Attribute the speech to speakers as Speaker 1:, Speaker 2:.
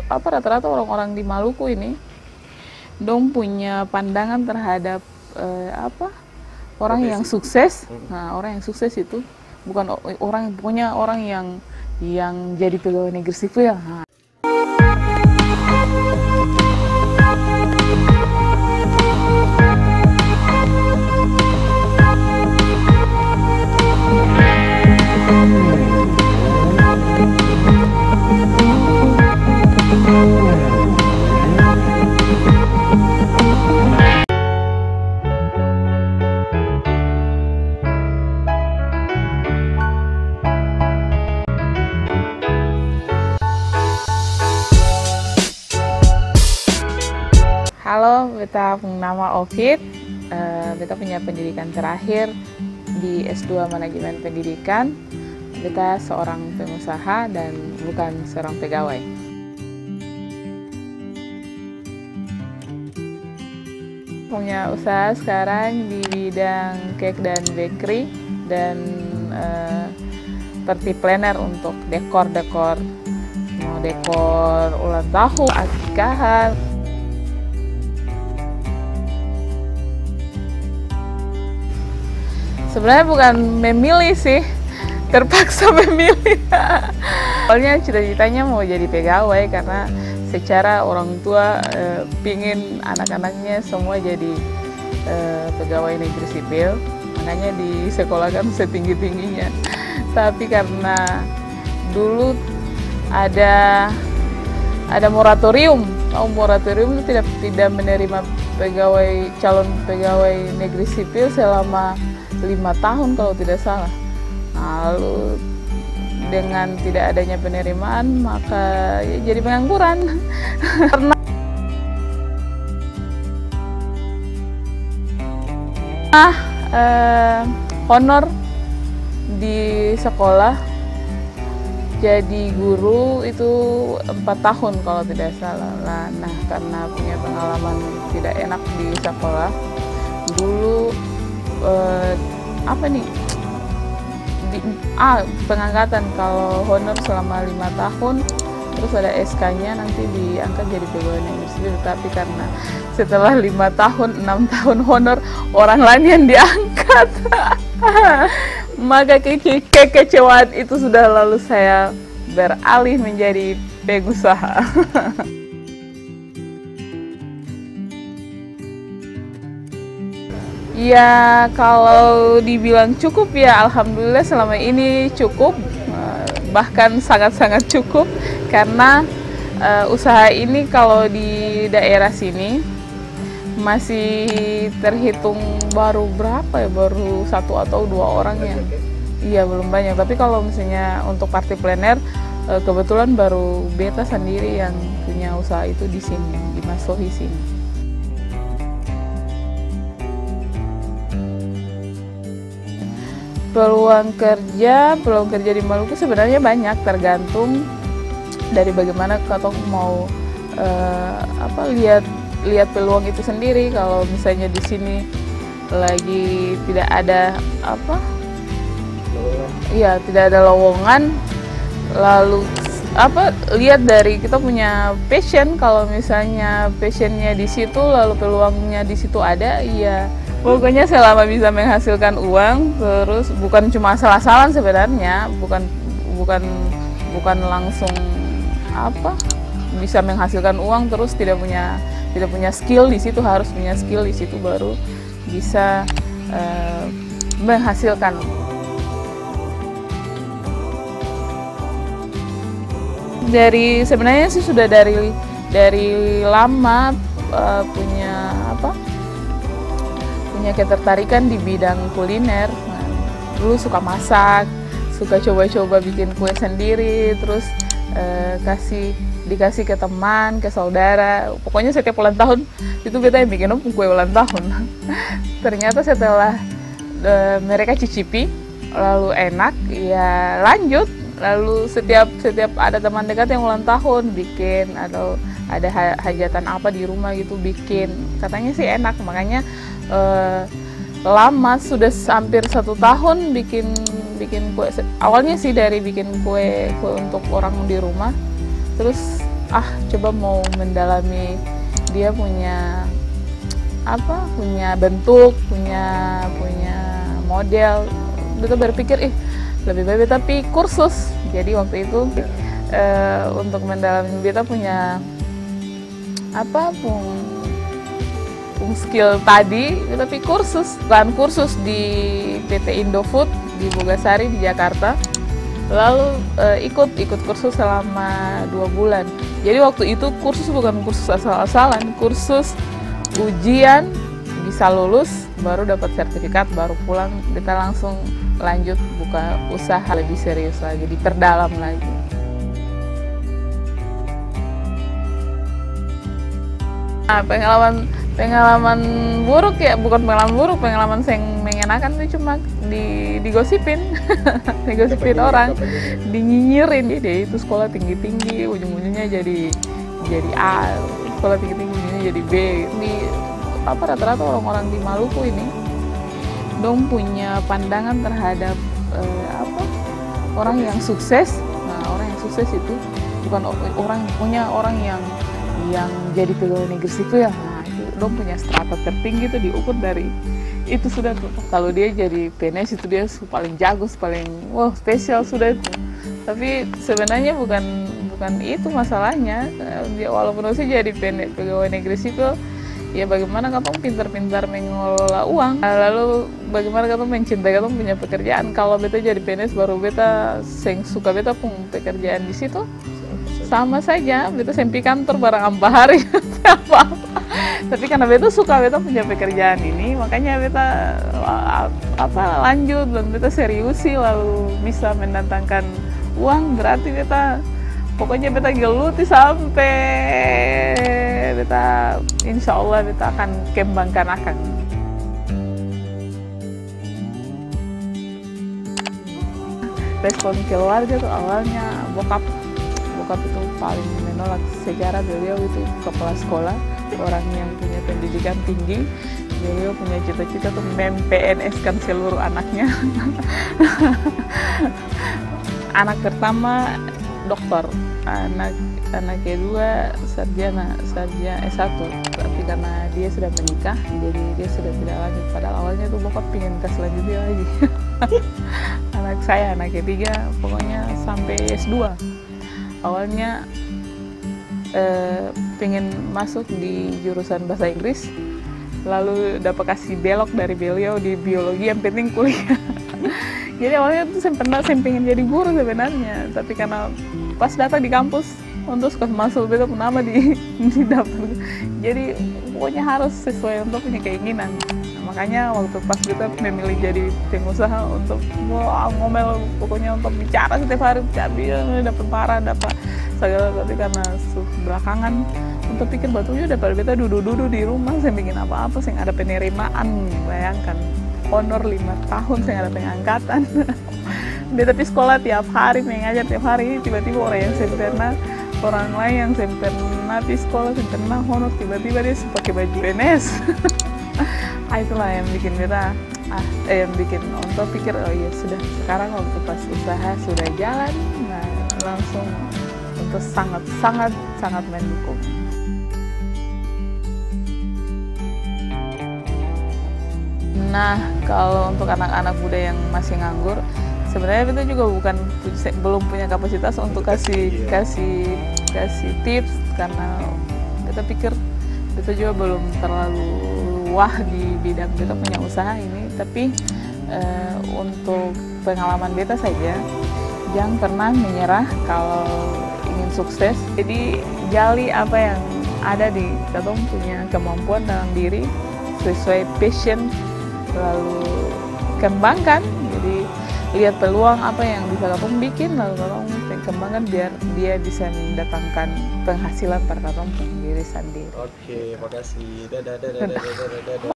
Speaker 1: rata-rata orang-orang di Maluku ini dong punya pandangan terhadap orang yang sukses. Nah, orang yang sukses itu bukan orang yang jadi pegawai negeri sipil. Nah. Halo, beta nama Ovid. Beta punya pendidikan terakhir di S2 Manajemen Pendidikan. Beta seorang pengusaha dan bukan seorang pegawai. Punya usaha sekarang di bidang cake dan bakery dan party planner untuk dekor-dekor, mau dekor ulang tahun, akikahan. Sebenarnya bukan memilih sih, terpaksa memilih. Awalnya cita-citanya mau jadi pegawai karena secara orang tua pingin anak-anaknya semua jadi pegawai negeri sipil, makanya disekolahkan setinggi-tingginya. Tapi karena dulu ada moratorium, moratorium itu tidak menerima calon pegawai negeri sipil selama 5 tahun kalau tidak salah. Lalu dengan tidak adanya penerimaan maka ya jadi pengangguran. Karena honor di sekolah jadi guru itu 4 tahun kalau tidak salah. Nah, karena punya pengalaman tidak enak di sekolah dulu, pengangkatan kalau honor selama 5 tahun terus ada SK-nya nanti diangkat jadi pegawai negeri sipil. Tapi karena setelah 5 tahun 6 tahun honor orang lain yang diangkat maka kekecewaan itu sudah, lalu saya beralih menjadi pengusaha. Ya, kalau dibilang cukup ya alhamdulillah selama ini cukup, bahkan sangat-sangat cukup, karena usaha ini kalau di daerah sini masih terhitung baru baru 1 atau 2 orang yang, iya belum banyak. Tapi kalau misalnya untuk party planner kebetulan baru beta sendiri yang punya usaha itu di sini, di Masohi sini. Peluang kerja di Maluku sebenarnya banyak, tergantung dari bagaimana katong mau lihat peluang itu sendiri. Kalau misalnya di sini lagi tidak ada tidak ada lowongan, lalu lihat dari kita punya passion. Kalau misalnya passionnya di situ lalu peluangnya di situ ada, ya pokoknya selama bisa menghasilkan uang, terus bukan cuma asal-asalan sebenarnya, bukan langsung bisa menghasilkan uang terus tidak punya skill di situ. Harus punya skill di situ baru bisa menghasilkan. Sebenarnya sih sudah dari lama punya ketertarikan di bidang kuliner. Nah, dulu suka masak, suka coba-coba bikin kue sendiri, terus dikasih ke teman, ke saudara. Pokoknya setiap ulang tahun itu beta yang bikin kue ulang tahun. Ternyata setelah mereka cicipi lalu enak, ya lanjut. Lalu setiap ada teman dekat yang ulang tahun bikin, atau ada hajatan apa di rumah gitu bikin, katanya sih enak. Makanya lama, sudah hampir 1 tahun bikin kue. Awalnya sih dari bikin kue untuk orang di rumah, terus coba mau mendalami dia punya punya bentuk, punya model. Beta berpikir lebih baik beta pi kursus. Jadi waktu itu untuk mendalami beta punya skill tadi, beta pi kursus di PT Indofood di Bogasari di Jakarta. Lalu ikut kursus selama 2 bulan. Jadi waktu itu kursus bukan kursus asal-asalan, kursus ujian bisa lulus baru dapat sertifikat, baru pulang kita langsung lanjut buka usaha lebih serius lagi, diperdalam lagi. Nah, pengalaman buruk ya, bukan pengalaman buruk, pengalaman yang mengenakan itu cuma digosipin digosipin orang, dinyinyirin. Dia itu sekolah tinggi-tinggi, ujung-ujungnya jadi A, sekolah tinggi-tinggi ujungnya jadi B. Rata-rata orang-orang di Maluku ini dong punya pandangan terhadap orang yang sukses. Nah, orang yang sukses itu bukan orang yang jadi pegawai negeri sipil. Nah, itu dong punya strata tertinggi itu diukur dari itu sudah tuh. Kalau dia jadi PNS itu dia paling jago, paling spesial sudah itu. Tapi sebenarnya bukan itu masalahnya. Walaupun sih jadi pegawai negeri sipil, ya bagaimana kamu pintar-pintar mengelola uang, lalu bagaimana kamu mencintai kamu punya pekerjaan. Kalau beta jadi PNS baru beta suka beta pun pekerjaan di situ, sama saja beta sempi kantor barang ampa hari apa. Tapi karena beta suka beta punya pekerjaan ini, makanya beta lanjut dan beta seriusi, lalu bisa mendatangkan uang. Berarti pokoknya beta geluti sampai beta insya Allah beta akan kembangkan akan. Respon keluarga tuh awalnya bokap itu paling menolak. Sejarah beliau itu kepala sekolah, orang yang punya pendidikan tinggi. Beliau punya cita-cita tuh PNS-kan seluruh anaknya. Anak pertama dokter, anak kedua sarjana S1. Tapi karena dia sudah menikah, jadi dia sudah tidak lanjut. Padahal awalnya tuh bokap pingin tes lanjutnya lagi. Anak saya, anak ketiga, pokoknya sampai S2. Awalnya pengen masuk di jurusan bahasa Inggris, lalu dapat kasih belok dari beliau di biologi, yang penting kuliah. Jadi awalnya tuh saya pengen jadi guru sebenarnya, tapi karena pas datang di kampus untuk masuk beta pun nama di daftar. Jadi pokoknya harus sesuai untuk punya keinginan. Makanya waktu pas kita memilih jadi pengusaha untuk ngomel, pokoknya untuk bicara setiap hari, dapat parah, dapat segala. Tapi karena belakangan untuk pikir batunya dapat beta duduk-duduk di rumah, saya bikin apa-apa, saya ada penerimaan. Bayangkan honor 5 tahun, saya ada pengangkatan. Dia tapi sekolah tiap hari, mengajar tiap hari, tiba-tiba orang lain yang saya pernah di sekolah, saya pernah honor, tiba-tiba dia pakai baju PNS. Itulah yang bikin beta yang bikin untuk pikir, oh iya sudah, sekarang waktu pas usaha sudah jalan, nah langsung untuk sangat mendukung. Nah, kalau untuk anak-anak muda yang masih nganggur, sebenarnya kita juga belum punya kapasitas untuk kasih tips, karena kita pikir kita juga belum terlalu wah di bidang kita punya usaha ini. Tapi untuk pengalaman beta saja, jangan pernah menyerah kalau ingin sukses. Jadi gali apa yang ada di kita punya kemampuan dalam diri sesuai passion, lalu kembangkan. Jadi lihat peluang apa yang bisa kamu bikin, lalu kamu kembangkan biar dia bisa mendatangkan penghasilan pada kamu diri sendiri.
Speaker 2: Oke, makasih. Dadah.